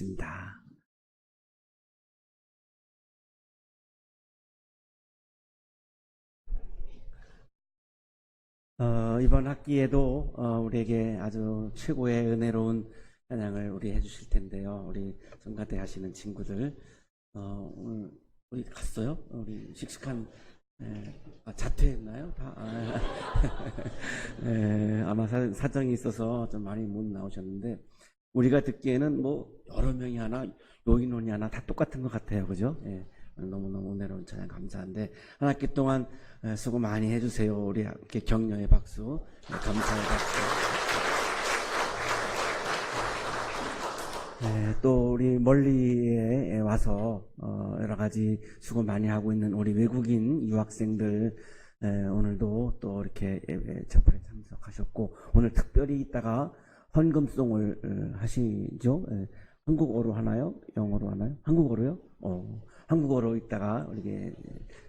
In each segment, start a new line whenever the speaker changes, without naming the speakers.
하겠습니다. 이번 학기에도 우리에게 아주 최고의 은혜로운 찬양을 우리 해주실 텐데요. 우리 성가대 하시는 친구들 오늘 우리 갔어요? 우리 씩씩한 자퇴했나요? 다 아마 사정이 있어서 좀 많이 못 나오셨는데 우리가 듣기에는 뭐 여러 명이 하나 요인원이 하나 다 똑같은 것 같아요. 그죠? 예. 너무너무 은혜로운 찬양 감사한데 한 학기 동안 수고 많이 해주세요. 우리 함께 격려의 박수, 감사의 박수. 또 우리 멀리에 와서 여러 가지 수고 많이 하고 있는 우리 외국인 유학생들 오늘도 또 이렇게 접근에 참석하셨고 오늘 특별히 이따가 헌금송을 하시죠. 한국어로 하나요? 영어로 하나요? 한국어로요? 한국어로 이따가 우리에게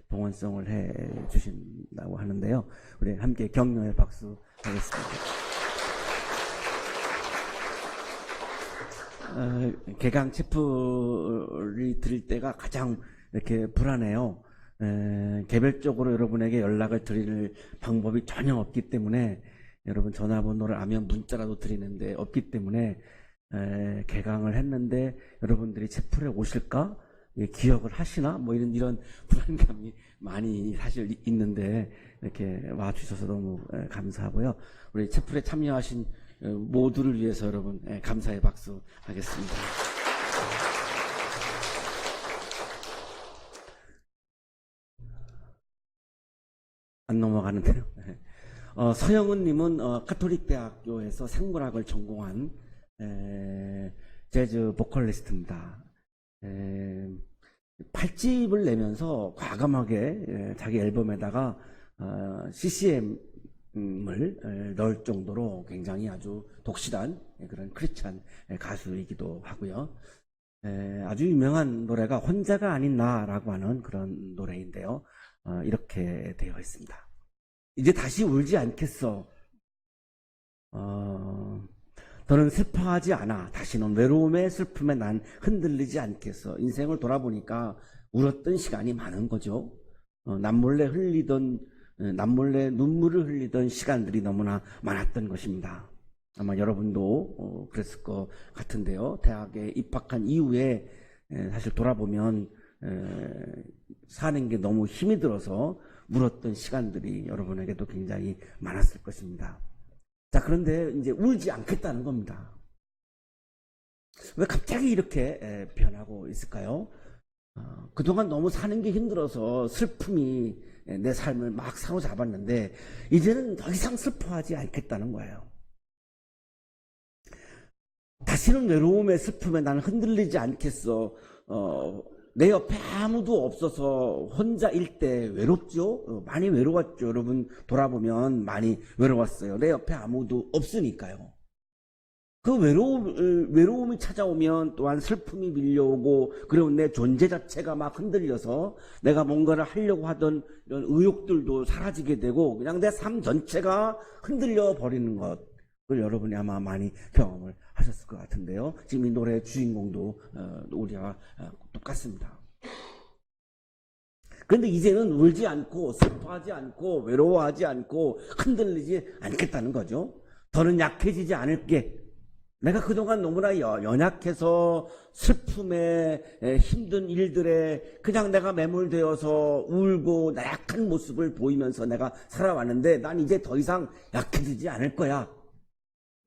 동원송을 해 주신다고 하는데요. 우리 함께 격려의 박수 하겠습니다. 개강 체프를 드릴 때가 가장 이렇게 불안해요. 개별적으로 여러분에게 연락을 드릴 방법이 전혀 없기 때문에 여러분 전화번호를 알면 문자라도 드리는데 없기 때문에 개강을 했는데 여러분들이 체프에 오실까? 기억을 하시나? 뭐 이런 불안감이 많이 사실 있는데 이렇게 와주셔서 너무 감사하고요. 우리 체프에 참여하신 모두를 위해서 여러분 감사의 박수 하겠습니다. 안 넘어가는데요. 서영은님은 카톨릭 대학교에서 생물학을 전공한 재즈 보컬리스트입니다. 8집을 내면서 과감하게 자기 앨범에다가 CCM을 넣을 정도로 굉장히 아주 독실한 그런 크리스찬 가수이기도 하고요. 아주 유명한 노래가 혼자가 아닌 나라고 하는 그런 노래인데요. 이렇게 되어 있습니다. 이제 다시 울지 않겠어. 더는 슬퍼하지 않아. 다시는 외로움의 슬픔에 난 흔들리지 않겠어. 인생을 돌아보니까 울었던 시간이 많은 거죠. 남몰래 눈물을 흘리던 시간들이 너무나 많았던 것입니다. 아마 여러분도 그랬을 것 같은데요. 대학에 입학한 이후에 사실 돌아보면 사는 게 너무 힘이 들어서 울었던 시간들이 여러분에게도 굉장히 많았을 것입니다. 자, 그런데 이제 울지 않겠다는 겁니다. 왜 갑자기 이렇게 변하고 있을까요? 그동안 너무 사는 게 힘들어서 슬픔이 내 삶을 막 사로잡았는데 이제는 더 이상 슬퍼하지 않겠다는 거예요. 다시는 외로움의 슬픔에 나는 흔들리지 않겠어. 내 옆에 아무도 없어서 혼자일 때 외롭죠? 많이 외로웠죠. 여러분 돌아보면 많이 외로웠어요. 내 옆에 아무도 없으니까요. 그 외로움이 찾아오면 또한 슬픔이 밀려오고 그리고 내 존재 자체가 막 흔들려서 내가 뭔가를 하려고 하던 이런 의욕들도 사라지게 되고 그냥 내 삶 전체가 흔들려 버리는 것. 그걸 여러분이 아마 많이 경험을 하셨을 것 같은데요. 지금 이 노래의 주인공도 우리와 똑같습니다. 그런데 이제는 울지 않고 슬퍼하지 않고 외로워하지 않고 흔들리지 않겠다는 거죠. 더는 약해지지 않을게. 내가 그동안 너무나 연약해서 슬픔에 힘든 일들에 그냥 내가 매몰되어서 울고 나약한 모습을 보이면서 내가 살아왔는데 난 이제 더 이상 약해지지 않을 거야.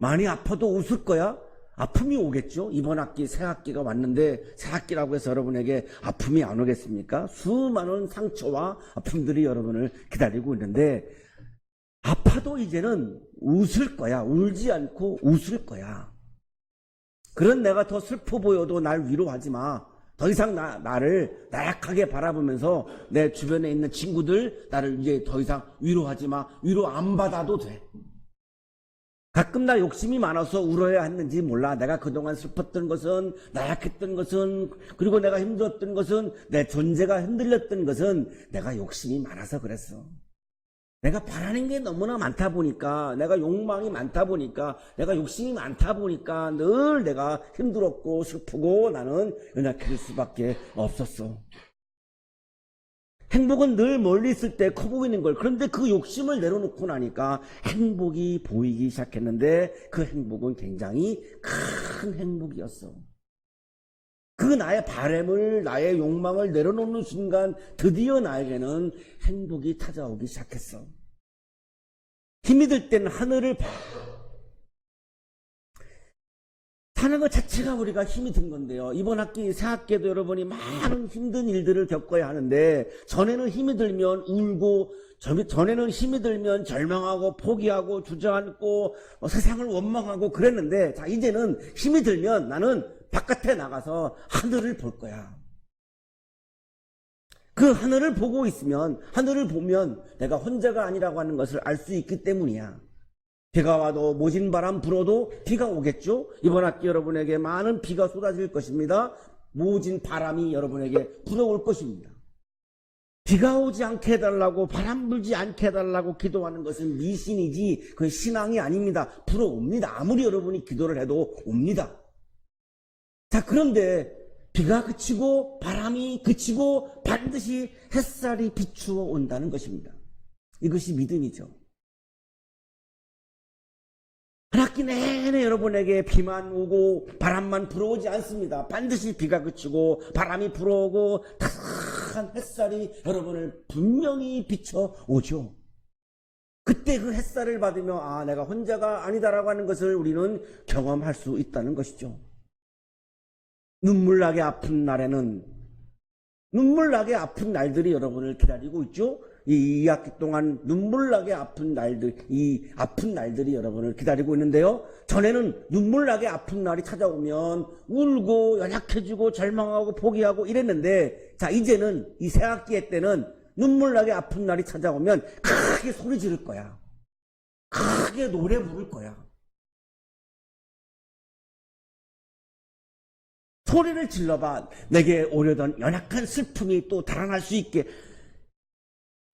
많이 아파도 웃을 거야? 아픔이 오겠죠? 이번 학기 새 학기가 왔는데 새 학기라고 해서 여러분에게 아픔이 안 오겠습니까? 수많은 상처와 아픔들이 여러분을 기다리고 있는데 아파도 이제는 웃을 거야. 울지 않고 웃을 거야. 그런 내가 더 슬퍼 보여도 날 위로하지 마. 더 이상 나를 나약하게 바라보면서 내 주변에 있는 친구들 나를 이제 더 이상 위로하지 마. 위로 안 받아도 돼. 가끔 나 욕심이 많아서 울어야 했는지 몰라. 내가 그동안 슬펐던 것은 나약했던 것은 그리고 내가 힘들었던 것은 내 존재가 흔들렸던 것은 내가 욕심이 많아서 그랬어. 내가 바라는 게 너무나 많다 보니까, 내가 욕망이 많다 보니까, 내가 욕심이 많다 보니까 늘 내가 힘들었고 슬프고 나는 연약해질 수밖에 없었어. 행복은 늘 멀리 있을 때 커 보이는 걸. 그런데 그 욕심을 내려놓고 나니까 행복이 보이기 시작했는데 그 행복은 굉장히 큰 행복이었어. 그 나의 바램을, 나의 욕망을 내려놓는 순간 드디어 나에게는 행복이 찾아오기 시작했어. 힘이 들 때는 하늘을 봐. 사는 것 자체가 우리가 힘이 든 건데요. 이번 학기, 새 학기에도 여러분이 많은 힘든 일들을 겪어야 하는데, 전에는 힘이 들면 울고, 전에는 힘이 들면 절망하고 포기하고 주저앉고 세상을 원망하고 그랬는데, 자, 이제는 힘이 들면 나는 바깥에 나가서 하늘을 볼 거야. 그 하늘을 보고 있으면, 하늘을 보면 내가 혼자가 아니라고 하는 것을 알 수 있기 때문이야. 비가 와도 모진 바람 불어도 비가 오겠죠? 이번 학기 여러분에게 많은 비가 쏟아질 것입니다. 모진 바람이 여러분에게 불어올 것입니다. 비가 오지 않게 해달라고, 바람 불지 않게 해달라고 기도하는 것은 미신이지 그건 신앙이 아닙니다. 불어옵니다. 아무리 여러분이 기도를 해도 옵니다. 자, 그런데 비가 그치고 바람이 그치고 반드시 햇살이 비추어 온다는 것입니다. 이것이 믿음이죠. 한 학기 내내 여러분에게 비만 오고 바람만 불어오지 않습니다. 반드시 비가 그치고 바람이 불어오고 따뜻한 햇살이 여러분을 분명히 비춰오죠. 그때 그 햇살을 받으며 아, 내가 혼자가 아니다라고 하는 것을 우리는 경험할 수 있다는 것이죠. 눈물나게 아픈 날에는 눈물나게 아픈 날들이 여러분을 기다리고 있죠. 이 학기 동안 눈물나게 아픈 날들, 이 아픈 날들이 여러분을 기다리고 있는데요. 전에는 눈물나게 아픈 날이 찾아오면 울고 연약해지고 절망하고 포기하고 이랬는데, 자, 이제는 이 새 학기의 때는 눈물나게 아픈 날이 찾아오면 크게 소리 지를 거야. 크게 노래 부를 거야. 소리를 질러봐. 내게 오려던 연약한 슬픔이 또 달아날 수 있게.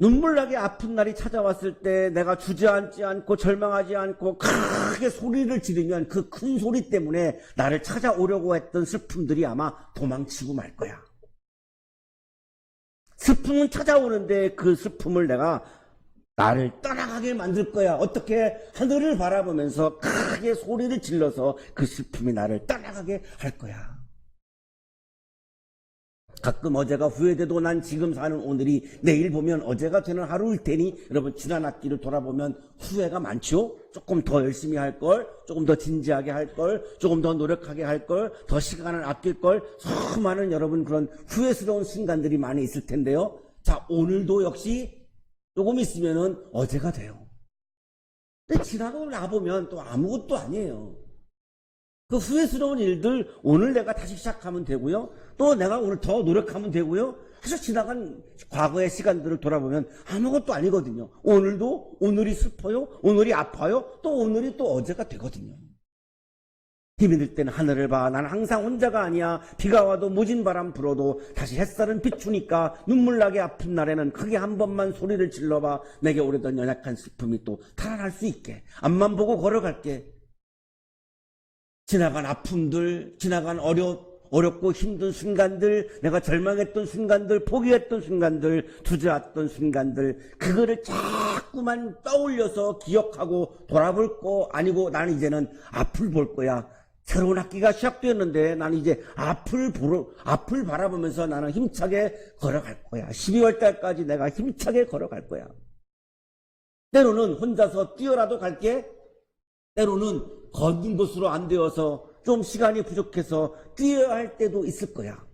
눈물나게 아픈 날이 찾아왔을 때 내가 주저앉지 않고 절망하지 않고 크게 소리를 지르면 그 큰 소리 때문에 나를 찾아오려고 했던 슬픔들이 아마 도망치고 말 거야. 슬픔은 찾아오는데 그 슬픔을 내가 나를 떠나가게 만들 거야. 어떻게? 하늘을 바라보면서 크게 소리를 질러서 그 슬픔이 나를 떠나가게 할 거야. 가끔 어제가 후회돼도 난 지금 사는 오늘이 내일 보면 어제가 되는 하루일 테니 여러분 지난 학기를 돌아보면 후회가 많죠? 조금 더 열심히 할 걸, 조금 더 진지하게 할 걸, 조금 더 노력하게 할 걸, 더 시간을 아낄 걸, 수많은 여러분 그런 후회스러운 순간들이 많이 있을 텐데요. 자, 오늘도 역시 조금 있으면은 어제가 돼요. 근데 지나고 나보면 또 아무것도 아니에요. 그 후회스러운 일들 오늘 내가 다시 시작하면 되고요. 또 내가 오늘 더 노력하면 되고요. 해서 지나간 과거의 시간들을 돌아보면 아무것도 아니거든요. 오늘도 오늘이 슬퍼요. 오늘이 아파요. 또 오늘이 또 어제가 되거든요. 힘이 들 때는 하늘을 봐. 나는 항상 혼자가 아니야. 비가 와도 모진 바람 불어도 다시 햇살은 비추니까 눈물나게 아픈 날에는 크게 한 번만 소리를 질러봐. 내게 오래던 연약한 슬픔이 또 달아날 수 있게. 앞만 보고 걸어갈게. 지나간 아픔들, 지나간 어렵고 힘든 순간들, 내가 절망했던 순간들, 포기했던 순간들, 주저했던 순간들, 그거를 자꾸만 떠올려서 기억하고 돌아볼 거 아니고 나는 이제는 앞을 볼 거야. 새로운 학기가 시작되었는데 나는 이제 앞을 바라보면서 나는 힘차게 걸어갈 거야. 12월 달까지 내가 힘차게 걸어갈 거야. 때로는 혼자서 뛰어라도 갈게. 때로는 걷는 것으로 안 되어서 좀 시간이 부족해서 뛰어야 할 때도 있을 거야.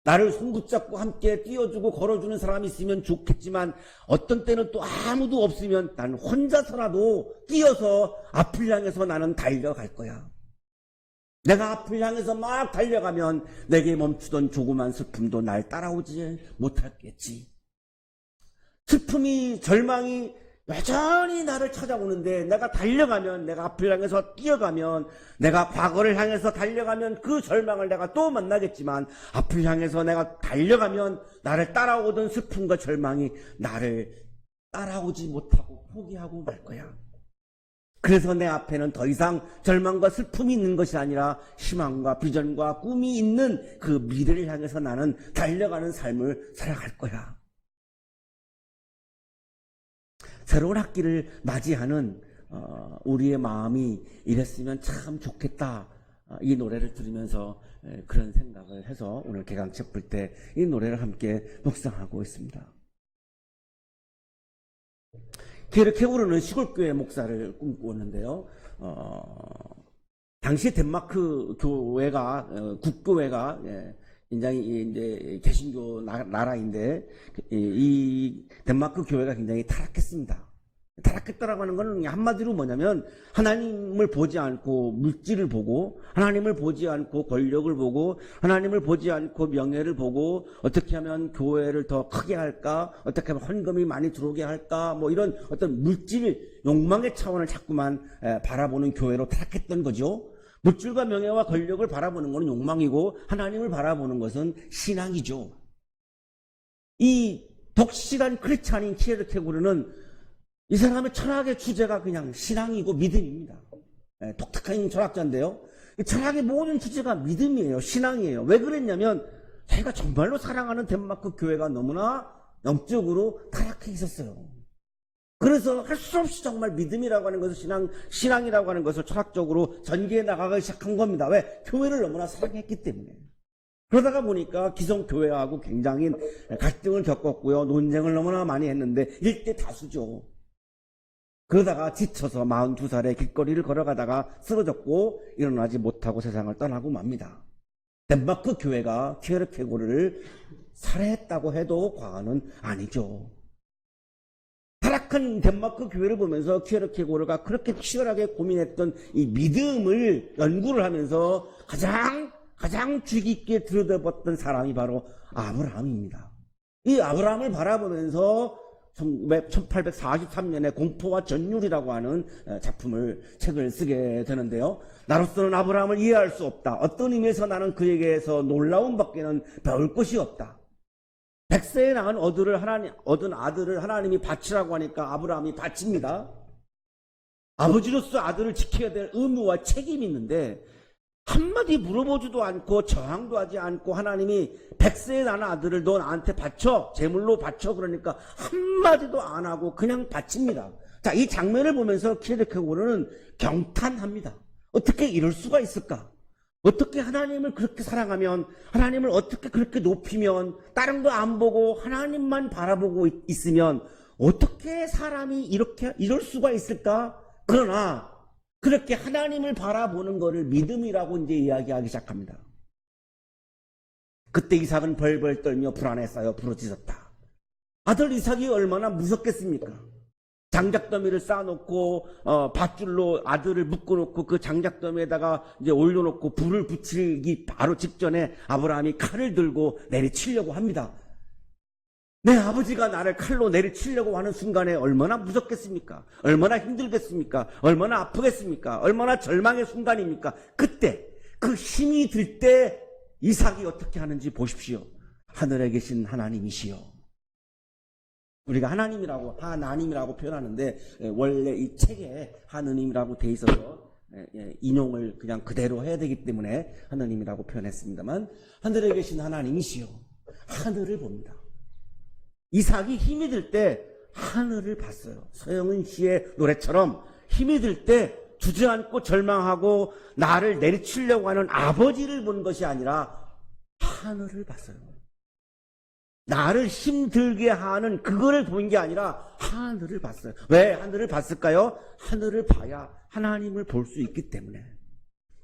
나를 손 붙잡고 함께 뛰어주고 걸어주는 사람이 있으면 좋겠지만 어떤 때는 또 아무도 없으면 난 혼자서라도 뛰어서 앞을 향해서 나는 달려갈 거야. 내가 앞을 향해서 막 달려가면 내게 멈추던 조그만 슬픔도 날 따라오지 못하겠지. 슬픔이, 절망이 여전히 나를 찾아오는데 내가 달려가면, 내가 앞을 향해서 뛰어가면, 내가 과거를 향해서 달려가면 그 절망을 내가 또 만나겠지만 앞을 향해서 내가 달려가면 나를 따라오던 슬픔과 절망이 나를 따라오지 못하고 포기하고 말 거야. 그래서 내 앞에는 더 이상 절망과 슬픔이 있는 것이 아니라 희망과 비전과 꿈이 있는 그 미래를 향해서 나는 달려가는 삶을 살아갈 거야. 새로운 학기를 맞이하는 우리의 마음이 이랬으면 참 좋겠다. 이 노래를 들으면서 그런 생각을 해서 오늘 개강책 볼 때 이 노래를 함께 묵상하고 있습니다. 게르케고르는 시골교회 목사를 꿈꾸었는데요. 당시 덴마크 교회가 국교회가 굉장히 이제 개신교 나라인데 이 덴마크 교회가 굉장히 타락했습니다. 타락했다라고 하는 것은 한마디로 뭐냐면 하나님을 보지 않고 물질을 보고 하나님을 보지 않고 권력을 보고 하나님을 보지 않고 명예를 보고 어떻게 하면 교회를 더 크게 할까, 어떻게 하면 헌금이 많이 들어오게 할까, 뭐 이런 어떤 물질 욕망의 차원을 자꾸만 바라보는 교회로 타락했던 거죠. 물질과 명예와 권력을 바라보는 것은 욕망이고 하나님을 바라보는 것은 신앙이죠. 이 독실한 크리스찬인 키에르케고르는 이 사람의 철학의 주제가 그냥 신앙이고 믿음입니다. 독특한 철학자인데요. 이 철학의 모든 주제가 믿음이에요. 신앙이에요. 왜 그랬냐면 자기가 정말로 사랑하는 덴마크 교회가 너무나 영적으로 타락해 있었어요. 그래서 할 수 없이 정말 믿음이라고 하는 것을 신앙이라고 하는 것을 철학적으로 전개해 나가기 시작한 겁니다. 왜? 교회를 너무나 사랑했기 때문에. 그러다가 보니까 기성교회하고 굉장히 갈등을 겪었고요. 논쟁을 너무나 많이 했는데 일대 다수죠. 그러다가 지쳐서 42살에 길거리를 걸어가다가 쓰러졌고 일어나지 못하고 세상을 떠나고 맙니다. 덴마크 교회가 키에르케고르를 살해했다고 해도 과언은 아니죠. 타락한 덴마크 교회를 보면서 키에르케고르가 그렇게 치열하게 고민했던 이 믿음을 연구를 하면서 가장 주의 깊게 들여다봤던 사람이 바로 아브라함입니다. 이 아브라함을 바라보면서 1843년에 공포와 전율이라고 하는 책을 쓰게 되는데요. 나로서는 아브라함을 이해할 수 없다. 어떤 의미에서 나는 그에게서 놀라움 밖에는 배울 것이 없다. 100세에 낳은 얻은 아들을 하나님이 바치라고 하니까 아브라함이 바칩니다. 아버지로서 아들을 지켜야 될 의무와 책임이 있는데 한마디 물어보지도 않고 저항도 하지 않고 하나님이 100세에 낳은 아들을 너 나한테 바쳐, 제물로 바쳐 그러니까 한마디도 안 하고 그냥 바칩니다. 자, 이 장면을 보면서 키에르케고르는 경탄합니다. 어떻게 이럴 수가 있을까? 어떻게 하나님을 그렇게 사랑하면, 하나님을 어떻게 그렇게 높이면, 다른 거 안 보고 하나님만 바라보고 있으면 어떻게 사람이 이럴 수가 있을까? 그러나 그렇게 하나님을 바라보는 것을 믿음이라고 이제 이야기하기 시작합니다. 그때 이삭은 벌벌 떨며 불안에 쌓여 부러지셨다. 아들 이삭이 얼마나 무섭겠습니까? 장작더미를 쌓아놓고 밧줄로 아들을 묶어놓고 그 장작더미에다가 이제 올려놓고 불을 붙이기 바로 직전에 아브라함이 칼을 들고 내리치려고 합니다. 내 아버지가 나를 칼로 내리치려고 하는 순간에 얼마나 무섭겠습니까? 얼마나 힘들겠습니까? 얼마나 아프겠습니까? 얼마나 절망의 순간입니까? 그때 그 힘이 들 때 이삭이 어떻게 하는지 보십시오. 하늘에 계신 하나님이시여. 우리가 하나님이라고 표현하는데 원래 이 책에 하느님이라고 돼 있어서 인용을 그냥 그대로 해야 되기 때문에 하느님이라고 표현했습니다만 하늘에 계신 하나님이시여. 하늘을 봅니다. 이삭이 힘이 들 때 하늘을 봤어요. 서영은 씨의 노래처럼 힘이 들 때 주저앉고 절망하고 나를 내리치려고 하는 아버지를 본 것이 아니라 하늘을 봤어요. 나를 힘들게 하는 그거를 본 게 아니라 하늘을 봤어요. 왜 하늘을 봤을까요? 하늘을 봐야 하나님을 볼 수 있기 때문에.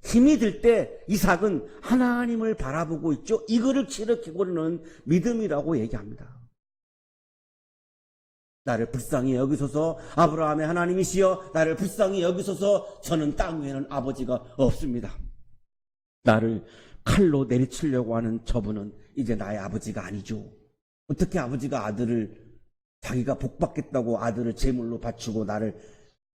힘이 들 때 이삭은 하나님을 바라보고 있죠. 이거를 키에르케고르는 믿음이라고 얘기합니다. 나를 불쌍히 여기소서. 아브라함의 하나님이시여 나를 불쌍히 여기소서. 저는 땅 위에는 아버지가 없습니다. 나를 칼로 내리치려고 하는 저분은 이제 나의 아버지가 아니죠. 어떻게 아버지가 자기가 복받겠다고 아들을 제물로 바치고 나를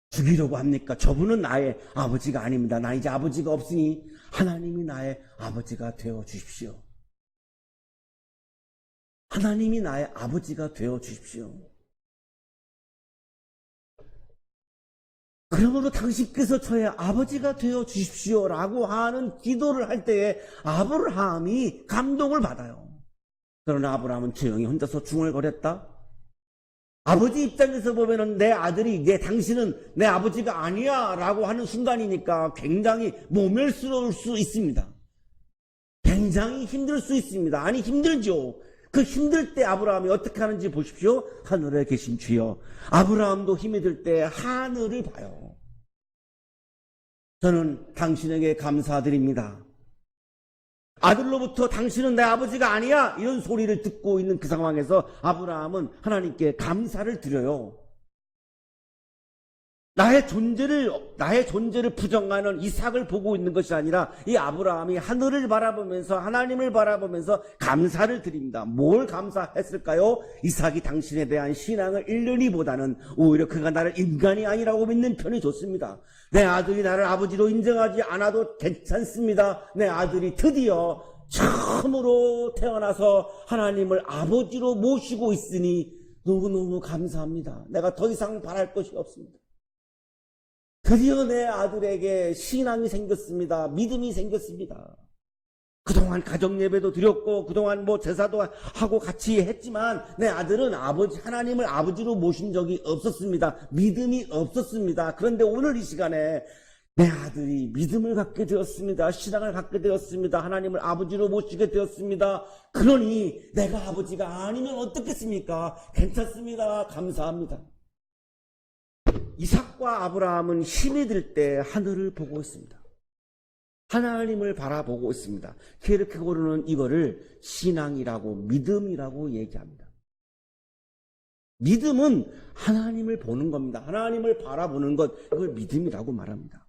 죽이려고 합니까? 저분은 나의 아버지가 아닙니다. 나 이제 아버지가 없으니 하나님이 나의 아버지가 되어 주십시오. 하나님이 나의 아버지가 되어 주십시오. 그러므로 당신께서 저의 아버지가 되어 주십시오라고 하는 기도를 할 때에 아브라함이 감동을 받아요. 그러나 아브라함은 조용히 혼자서 중얼거렸다. 아버지 입장에서 보면은 내 아들이, 당신은 내 아버지가 아니야 라고 하는 순간이니까 굉장히 모멸스러울 수 있습니다. 굉장히 힘들 수 있습니다. 아니, 힘들죠. 그 힘들 때 아브라함이 어떻게 하는지 보십시오. 하늘에 계신 주여. 아브라함도 힘이 들 때 하늘을 봐요. 저는 당신에게 감사드립니다. 아들로부터 당신은 내 아버지가 아니야 이런 소리를 듣고 있는 그 상황에서 아브라함은 하나님께 감사를 드려요. 나의 존재를 부정하는 이삭을 보고 있는 것이 아니라 이 아브라함이 하늘을 바라보면서 하나님을 바라보면서 감사를 드립니다. 뭘 감사했을까요? 이삭이 당신에 대한 신앙을 잃으리보다는 오히려 그가 나를 인간이 아니라고 믿는 편이 좋습니다. 내 아들이 나를 아버지로 인정하지 않아도 괜찮습니다. 내 아들이 드디어 처음으로 태어나서 하나님을 아버지로 모시고 있으니 너무너무 감사합니다. 내가 더 이상 바랄 것이 없습니다. 드디어 내 아들에게 신앙이 생겼습니다. 믿음이 생겼습니다. 그동안 가정예배도 드렸고 그동안 제사도 하고 같이 했지만 내 아들은 하나님을 아버지로 모신 적이 없었습니다. 믿음이 없었습니다. 그런데 오늘 이 시간에 내 아들이 믿음을 갖게 되었습니다. 신앙을 갖게 되었습니다. 하나님을 아버지로 모시게 되었습니다. 그러니 내가 아버지가 아니면 어떻겠습니까? 괜찮습니다. 감사합니다. 이삭과 아브라함은 힘이 들 때 하늘을 보고 있습니다. 하나님을 바라보고 있습니다. 케르케고르는 이거를 신앙이라고 믿음이라고 얘기합니다. 믿음은 하나님을 보는 겁니다. 하나님을 바라보는 것, 이걸 믿음이라고 말합니다.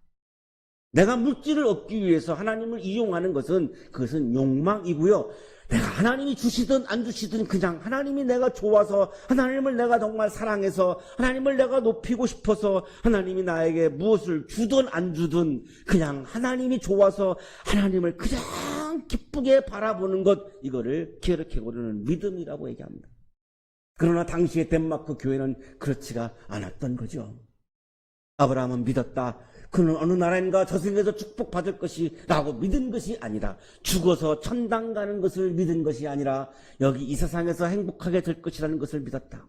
내가 물질을 얻기 위해서 하나님을 이용하는 그것은 욕망이고요. 내가 하나님이 주시든 안 주시든 그냥 하나님이 내가 좋아서, 하나님을 내가 정말 사랑해서, 하나님을 내가 높이고 싶어서, 하나님이 나에게 무엇을 주든 안 주든 그냥 하나님이 좋아서 하나님을 그냥 기쁘게 바라보는 것, 이거를 케르케고르는 믿음이라고 얘기합니다. 그러나 당시의 덴마크 교회는 그렇지가 않았던 거죠. 아브라함은 믿었다. 그는 어느 나라인가 저승에서 축복받을 것이라고 믿은 것이 아니라, 죽어서 천당 가는 것을 믿은 것이 아니라 여기 이 세상에서 행복하게 될 것이라는 것을 믿었다.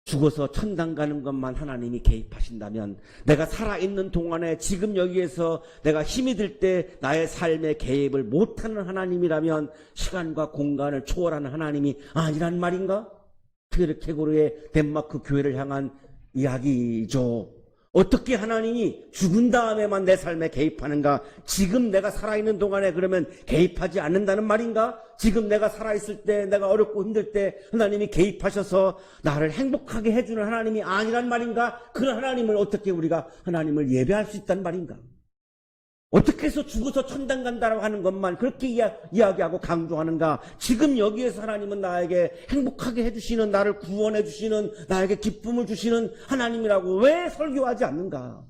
죽어서 천당 가는 것만 하나님이 개입하신다면, 내가 살아있는 동안에 지금 여기에서 내가 힘이 들 때 나의 삶에 개입을 못하는 하나님이라면 시간과 공간을 초월하는 하나님이 아니란 말인가? 케르케고르의 덴마크 교회를 향한 이야기죠. 어떻게 하나님이 죽은 다음에만 내 삶에 개입하는가? 지금 내가 살아있는 동안에 그러면 개입하지 않는다는 말인가? 지금 내가 살아있을 때, 내가 어렵고 힘들 때 하나님이 개입하셔서 나를 행복하게 해주는 하나님이 아니란 말인가? 그런 하나님을 어떻게 우리가 하나님을 예배할 수 있단 말인가? 어떻게 해서 죽어서 천당 간다라고 하는 것만 그렇게 이야기하고 강조하는가? 지금 여기에서 하나님은 나에게 행복하게 해주시는, 나를 구원해 주시는, 나에게 기쁨을 주시는 하나님이라고 왜 설교하지 않는가?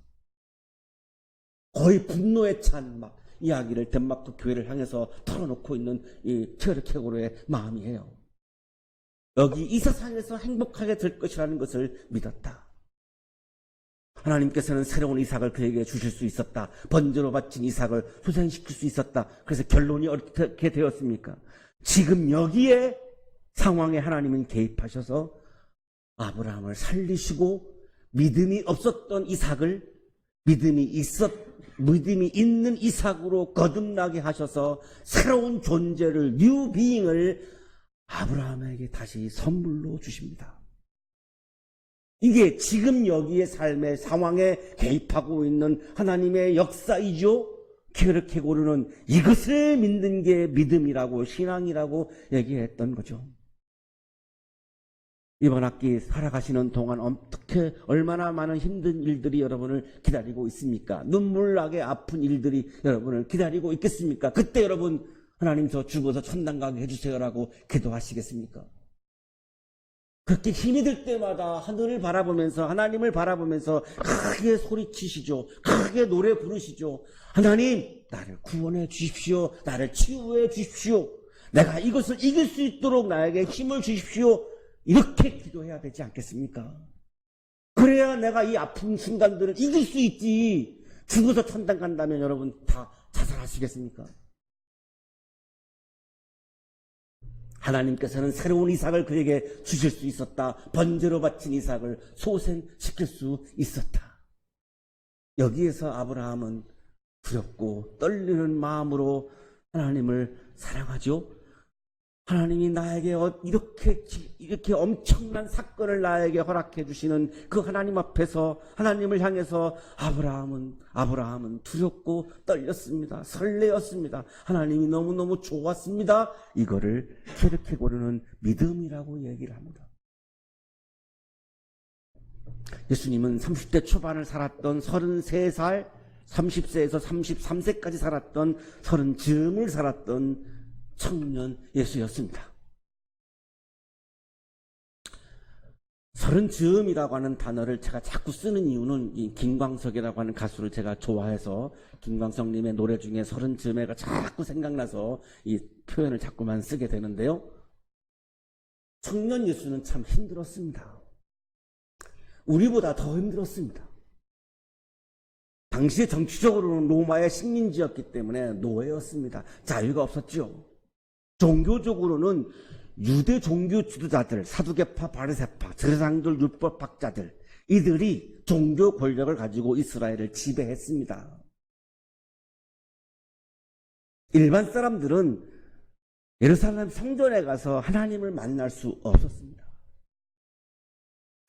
거의 분노에 찬 이야기를 덴마크 교회를 향해서 털어놓고 있는 이 케르케고르의 마음이에요. 여기 이 세상에서 행복하게 될 것이라는 것을 믿었다. 하나님께서는 새로운 이삭을 그에게 주실 수 있었다. 번제로 바친 이삭을 후생시킬 수 있었다. 그래서 결론이 어떻게 되었습니까? 지금 여기에 상황에 하나님은 개입하셔서 아브라함을 살리시고, 믿음이 없었던 이삭을 믿음이 있는 이삭으로 거듭나게 하셔서 새로운 존재를, 뉴 비잉을 아브라함에게 다시 선물로 주십니다. 이게 지금 여기의 삶의 상황에 개입하고 있는 하나님의 역사이죠. 케르케고르는 이것을 믿는 게 믿음이라고, 신앙이라고 얘기했던 거죠. 이번 학기 살아가시는 동안 어떻게 얼마나 많은 힘든 일들이 여러분을 기다리고 있습니까? 눈물나게 아픈 일들이 여러분을 기다리고 있겠습니까? 그때 여러분 하나님 저 죽어서 천당 가게 해주세요라고 기도하시겠습니까? 그렇게 힘이 들 때마다 하늘을 바라보면서, 하나님을 바라보면서 크게 소리치시죠. 크게 노래 부르시죠. 하나님, 나를 구원해 주십시오. 나를 치유해 주십시오. 내가 이것을 이길 수 있도록 나에게 힘을 주십시오. 이렇게 기도해야 되지 않겠습니까? 그 그래야 내가 이 아픈 순간들을 이길 수 있지. 죽어서 천당 간다면 여러분 다 자살하시겠습니까? 하나님께서는 새로운 이삭을 그에게 주실 수 있었다. 번제로 바친 이삭을 소생시킬 수 있었다. 여기에서 아브라함은 두렵고 떨리는 마음으로 하나님을 사랑하죠. 하나님이 나에게 이렇게 엄청난 사건을 나에게 허락해 주시는 그 하나님 앞에서 하나님을 향해서 아브라함은 두렵고 떨렸습니다. 설레었습니다. 하나님이 너무너무 좋았습니다. 이거를 캐르케 고르는 믿음이라고 얘기를 합니다. 예수님은 30대 초반을 살았던 33살, 30세에서 33세까지 살았던 30즈음을 살았던 청년 예수였습니다. 30즈음이라고 하는 단어를 제가 자꾸 쓰는 이유는 이 김광석이라고 하는 가수를 제가 좋아해서 김광석님의 노래 중에 30즈음에가 자꾸 생각나서 이 표현을 자꾸만 쓰게 되는데요. 청년 예수는 참 힘들었습니다. 우리보다 더 힘들었습니다. 당시에 정치적으로는 로마의 식민지였기 때문에 노예였습니다. 자유가 없었죠. 종교적으로는 유대 종교 지도자들, 사두개파, 바리새파, 제사장들, 율법학자들 이들이 종교 권력을 가지고 이스라엘을 지배했습니다. 일반 사람들은 예루살렘 성전에 가서 하나님을 만날 수 없었습니다.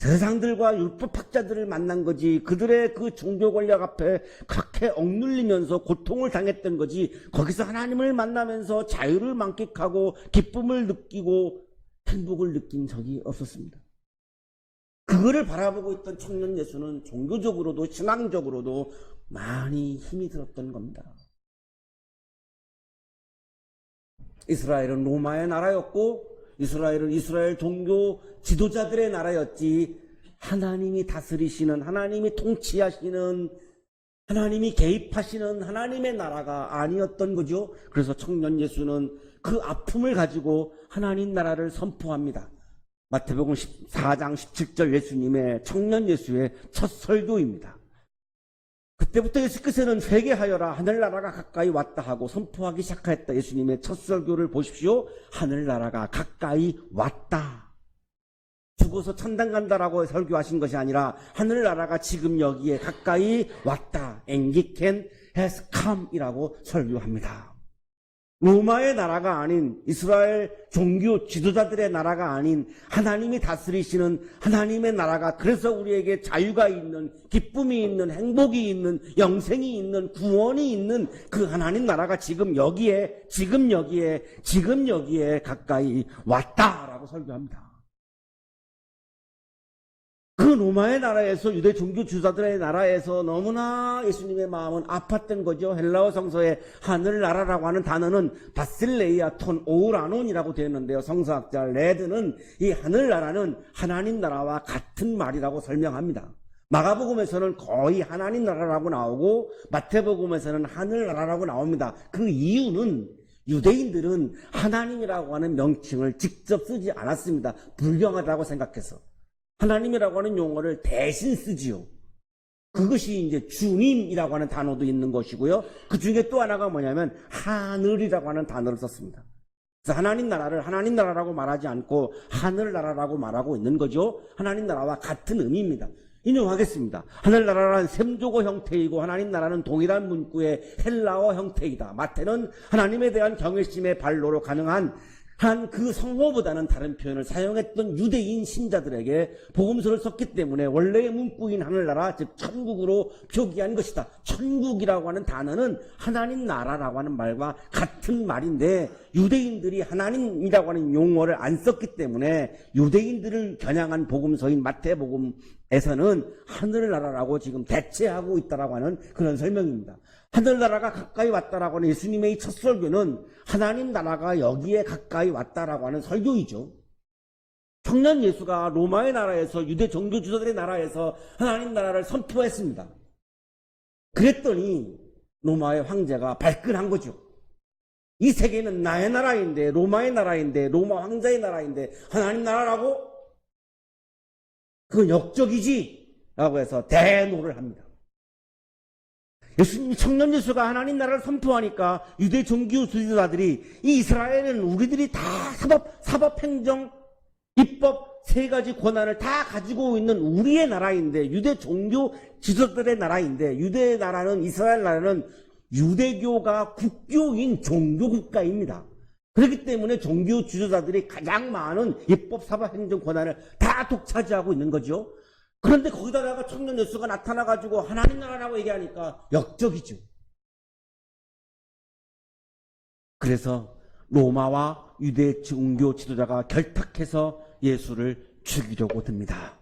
제사장들과 율법학자들을 만난 거지 그들의 그 종교 권력 앞에 그렇게 억눌리면서 고통을 당했던 거지 거기서 하나님을 만나면서 자유를 만끽하고 기쁨을 느끼고 행복을 느낀 적이 없었습니다. 그거를 바라보고 있던 청년 예수는 종교적으로도 신앙적으로도 많이 힘이 들었던 겁니다. 이스라엘은 로마의 나라였고 이스라엘은 이스라엘 종교 지도자들의 나라였지 하나님이 다스리시는 하나님이 통치하시는 하나님이 개입하시는 하나님의 나라가 아니었던 거죠. 그래서 청년 예수는 그 아픔을 가지고 하나님 나라를 선포합니다. 마태복음 4장 17절 예수님의 청년 예수의 첫 설교입니다. 그때부터 예수께서는 회개하여라 하늘나라가 가까이 왔다 하고 선포하기 시작했다. 예수님의 첫 설교를 보십시오. 하늘나라가 가까이 왔다. 죽어서 천당 간다라고 설교하신 것이 아니라 하늘나라가 지금 여기에 가까이 왔다. Anglican has come 이라고 설교합니다. 로마의 나라가 아닌 이스라엘 종교 지도자들의 나라가 아닌 하나님이 다스리시는 하나님의 나라가 그래서 우리에게 자유가 있는 기쁨이 있는 행복이 있는 영생이 있는 구원이 있는 그 하나님 나라가 지금 여기에 가까이 왔다라고 설교합니다. 그 로마의 나라에서 유대 종교 지도자들의 나라에서 너무나 예수님의 마음은 아팠던 거죠. 헬라어 성서에 하늘나라라고 하는 단어는 바실레이아 톤 오우라논이라고 되어 있는데요. 성서학자 레드는 이 하늘나라는 하나님 나라와 같은 말이라고 설명합니다. 마가복음에서는 거의 하나님 나라라고 나오고 마태복음에서는 하늘나라라고 나옵니다. 그 이유는 유대인들은 하나님이라고 하는 명칭을 직접 쓰지 않았습니다. 불경하다고 생각해서. 하나님이라고 하는 용어를 대신 쓰지요. 그것이 이제 주님이라고 하는 단어도 있는 것이고요. 그 중에 또 하나가 뭐냐면 하늘이라고 하는 단어를 썼습니다. 그래서 하나님 나라를 하나님 나라라고 말하지 않고 하늘나라라고 말하고 있는 거죠. 하나님 나라와 같은 의미입니다. 인용하겠습니다. 하늘나라는 셈조고 형태이고 하나님 나라는 동일한 문구의 헬라어 형태이다. 마태는 하나님에 대한 경외심의 발로로 가능한 그 성호보다는 다른 표현을 사용했던 유대인 신자들에게 복음서를 썼기 때문에 원래의 문구인 하늘나라 즉 천국으로 표기한 것이다. 천국이라고 하는 단어는 하나님 나라라고 하는 말과 같은 말인데 유대인들이 하나님이라고 하는 용어를 안 썼기 때문에 유대인들을 겨냥한 복음서인 마태복음에서는 하늘나라라고 지금 대체하고 있다라고 하는 그런 설명입니다. 하늘나라가 가까이 왔다라고 하는 예수님의 첫 설교는 하나님 나라가 여기에 가까이 왔다라고 하는 설교이죠. 청년 예수가 로마의 나라에서 유대 종교 지도자들의 나라에서 하나님 나라를 선포했습니다. 그랬더니 로마의 황제가 발끈한 거죠. 이 세계는 나의 나라인데 로마의 나라인데 로마 황제의 나라인데 하나님 나라라고? 그건 역적이지 라고 해서 대노를 합니다. 예수님, 청년 예수가 하나님 나라를 선포하니까 유대 종교 지도자들이 이 이스라엘은 우리들이 다 사법행정, 입법 세 가지 권한을 다 가지고 있는 우리의 나라인데, 유대 종교 지도자들의 나라인데, 유대 나라는, 이스라엘 나라는 유대교가 국교인 종교 국가입니다. 그렇기 때문에 종교 지도자들이 가장 많은 입법, 사법행정 권한을 다 독차지하고 있는 거죠. 그런데 거기다가 청년 예수가 나타나가지고 하나님 나라라고 얘기하니까 역적이죠. 그래서 로마와 유대 종교 지도자가 결탁해서 예수를 죽이려고 듭니다.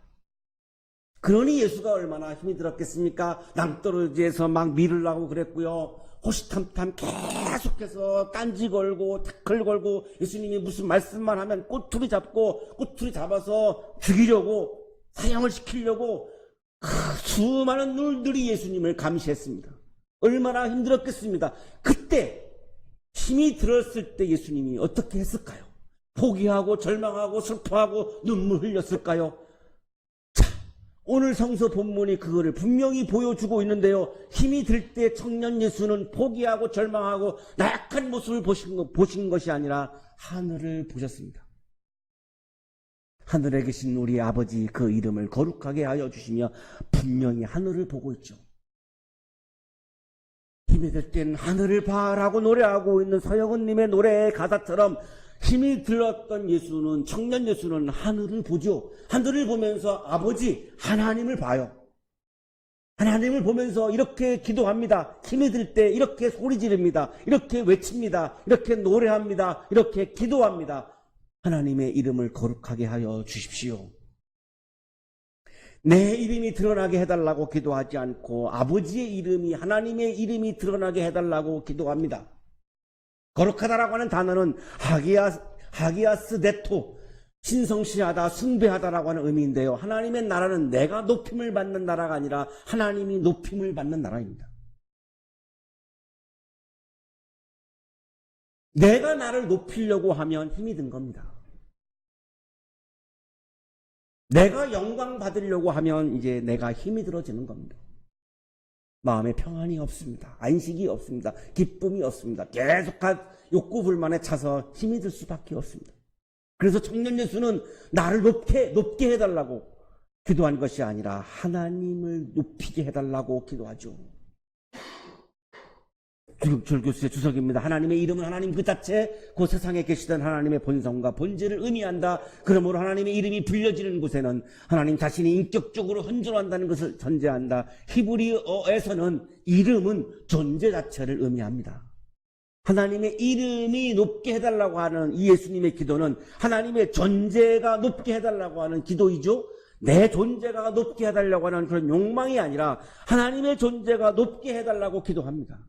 그러니 예수가 얼마나 힘이 들었겠습니까? 낭떠러지에서 막 밀으려고 그랬고요. 호시탐탐 계속해서 딴지 걸고 태클 걸고, 예수님이 무슨 말씀만 하면 꼬투리 잡아서 죽이려고, 사형을 시키려고 수많은 눈들이 예수님을 감시했습니다. 얼마나 힘들었겠습니다. 그때 힘이 들었을 때 예수님이 어떻게 했을까요? 포기하고 절망하고 슬퍼하고 눈물 흘렸을까요? 자, 오늘 성서 본문이 그거를 분명히 보여주고 있는데요. 힘이 들 때 청년 예수는 포기하고 절망하고 나약한 모습을 보신 것이 아니라 하늘을 보셨습니다. 하늘에 계신 우리 아버지, 그 이름을 거룩하게 하여 주시며 분명히 하늘을 보고 있죠. 힘이 들 땐 하늘을 봐라고 노래하고 있는 서영은님의 노래의 가사처럼 힘이 들었던 예수는, 청년 예수는 하늘을 보죠. 하늘을 보면서 아버지 하나님을 봐요. 하나님을 보면서 이렇게 기도합니다. 힘이 들 때 이렇게 소리 지릅니다. 이렇게 외칩니다. 이렇게 노래합니다. 이렇게 기도합니다. 하나님의 이름을 거룩하게 하여 주십시오. 내 이름이 드러나게 해달라고 기도하지 않고 아버지의 이름이, 하나님의 이름이 드러나게 해달라고 기도합니다. 거룩하다라고 하는 단어는 하기아스 네토, 신성시하다, 숭배하다라고 하는 의미인데요. 하나님의 나라는 내가 높임을 받는 나라가 아니라 하나님이 높임을 받는 나라입니다. 내가 나를 높이려고 하면 힘이 든 겁니다. 내가 영광 받으려고 하면 이제 내가 힘이 들어지는 겁니다. 마음에 평안이 없습니다. 안식이 없습니다. 기쁨이 없습니다. 계속한 욕구 불만에 차서 힘이 들 수밖에 없습니다. 그래서 청년 예수는 나를 높게 해달라고 기도한 것이 아니라 하나님을 높이게 해달라고 기도하죠. 주교수의 주석입니다. 하나님의 이름은 하나님 그 자체, 그 세상에 계시던 하나님의 본성과 본질을 의미한다. 그러므로 하나님의 이름이 불려지는 곳에는 하나님 자신이 인격적으로 현존한다는 것을 전제한다. 히브리어에서는 이름은 존재 자체를 의미합니다. 하나님의 이름이 높게 해달라고 하는 이 예수님의 기도는 하나님의 존재가 높게 해달라고 하는 기도이죠. 내 존재가 높게 해달라고 하는 그런 욕망이 아니라 하나님의 존재가 높게 해달라고 기도합니다.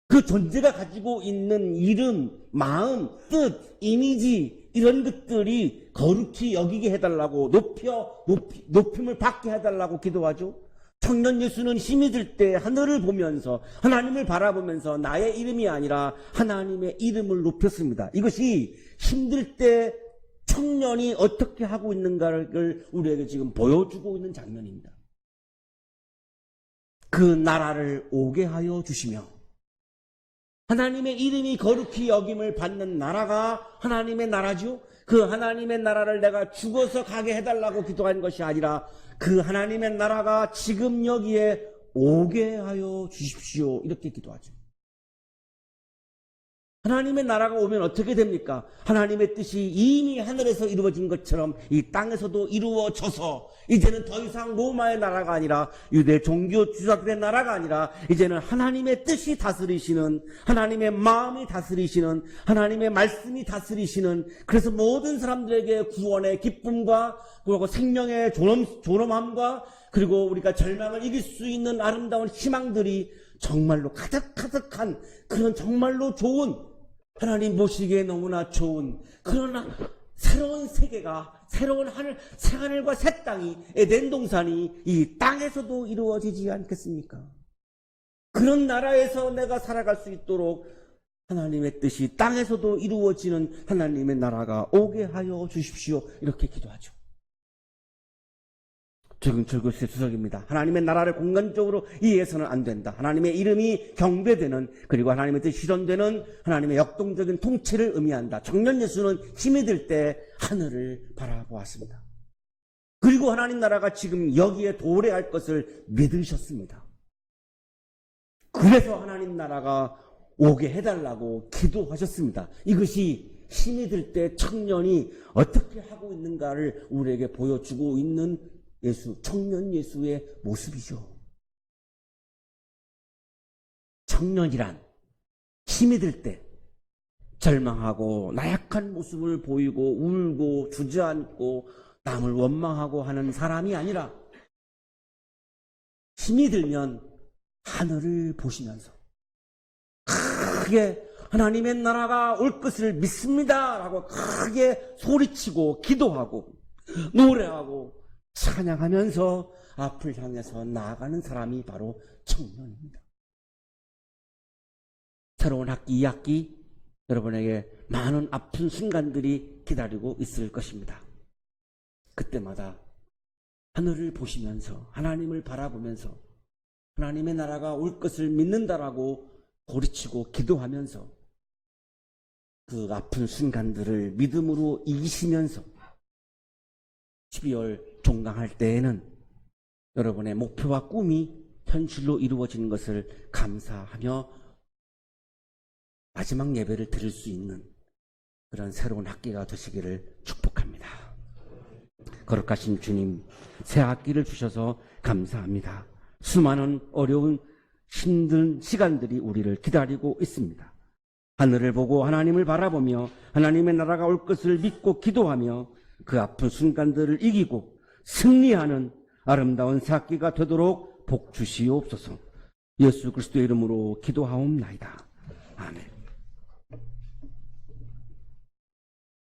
그 존재가 가지고 있는 이름, 마음, 뜻, 이미지, 이런 것들이 거룩히 여기게 해달라고, 높임을 받게 해달라고 기도하죠. 청년 예수는 힘이 들 때 하늘을 보면서, 하나님을 바라보면서 나의 이름이 아니라 하나님의 이름을 높였습니다. 이것이 힘들 때 청년이 어떻게 하고 있는가를 우리에게 지금 보여주고 있는 장면입니다. 그 나라를 오게 하여 주시며, 하나님의 이름이 거룩히 여김을 받는 나라가 하나님의 나라죠. 그 하나님의 나라를 내가 죽어서 가게 해달라고 기도한 것이 아니라 그 하나님의 나라가 지금 여기에 오게 하여 주십시오. 이렇게 기도하죠. 하나님의 나라가 오면 어떻게 됩니까? 하나님의 뜻이 이미 하늘에서 이루어진 것처럼 이 땅에서도 이루어져서 이제는 더 이상 로마의 나라가 아니라 유대 종교 지도자들의 나라가 아니라 이제는 하나님의 뜻이 다스리시는, 하나님의 마음이 다스리시는, 하나님의 말씀이 다스리시는, 그래서 모든 사람들에게 구원의 기쁨과 그리고 생명의 존엄함과 그리고 우리가 절망을 이길 수 있는 아름다운 희망들이 정말로 가득가득한 그런 정말로 좋은, 하나님 보시기에 너무나 좋은 그러나 새로운 세계가, 새로운 하늘, 새하늘과 새 땅이, 에덴 동산이 이 땅에서도 이루어지지 않겠습니까? 그런 나라에서 내가 살아갈 수 있도록 하나님의 뜻이 땅에서도 이루어지는 하나님의 나라가 오게 하여 주십시오. 이렇게 기도하죠. 조경철 교수의 주석입니다. 하나님의 나라를 공간적으로 이해해서는 안 된다. 하나님의 이름이 경배되는, 그리고 하나님의 뜻이 실현되는 하나님의 역동적인 통치를 의미한다. 청년 예수는 힘이 들 때 하늘을 바라보았습니다. 그리고 하나님 나라가 지금 여기에 도래할 것을 믿으셨습니다. 그래서 하나님 나라가 오게 해달라고 기도하셨습니다. 이것이 힘이 들 때 청년이 어떻게 하고 있는가를 우리에게 보여주고 있는 청년 예수의 모습이죠. 청년이란 힘이 들 때 절망하고 나약한 모습을 보이고 울고 주저앉고 남을 원망하고 하는 사람이 아니라 힘이 들면 하늘을 보시면서 크게 하나님의 나라가 올 것을 믿습니다 라고 크게 소리치고 기도하고 노래하고 찬양하면서 앞을 향해서 나아가는 사람이 바로 청년입니다. 새로운 학기 2학기 여러분에게 많은 아픈 순간들이 기다리고 있을 것입니다. 그때마다 하늘을 보시면서 하나님을 바라보면서 하나님의 나라가 올 것을 믿는다라고 소리치고 기도하면서 그 아픈 순간들을 믿음으로 이기시면서 12월 종강할 때에는 여러분의 목표와 꿈이 현실로 이루어지는 것을 감사하며 마지막 예배를 드릴 수 있는 그런 새로운 학기가 되시기를 축복합니다. 거룩하신 주님, 새 학기를 주셔서 감사합니다. 수많은 어려운 힘든 시간들이 우리를 기다리고 있습니다. 하늘을 보고 하나님을 바라보며 하나님의 나라가 올 것을 믿고 기도하며 그 아픈 순간들을 이기고 승리하는 아름다운 새 학기가 되도록 복 주시옵소서. 예수 그리스도의 이름으로 기도하옵나이다. 아멘.